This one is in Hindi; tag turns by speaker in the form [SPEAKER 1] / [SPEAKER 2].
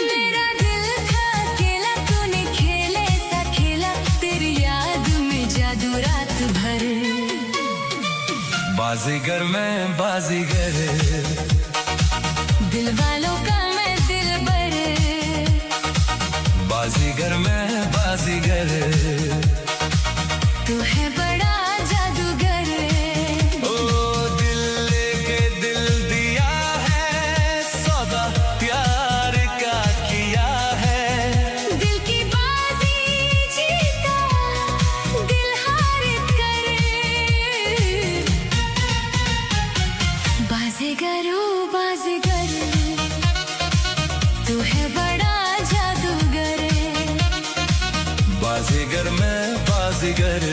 [SPEAKER 1] मेरा दिल था अकेला, तूने खेले सा खेला, तेरी याद में जादू रात भर।
[SPEAKER 2] बाजीगर मैं बाजीगर,
[SPEAKER 1] दिल वालों का मैं दिलबर।
[SPEAKER 2] बाजीगर मैं बाजीगर,
[SPEAKER 1] तू है बड़ा जादूगर।
[SPEAKER 2] ओ दिल लेके दिल दिया है, सौदा प्यार का किया है।
[SPEAKER 1] दिल की बाजी जीता, दिल हार करे। बाजीगर ओ बाजीगर, तू है बड़ा जादूगर।
[SPEAKER 2] बाजीगर मैं बाजीगर।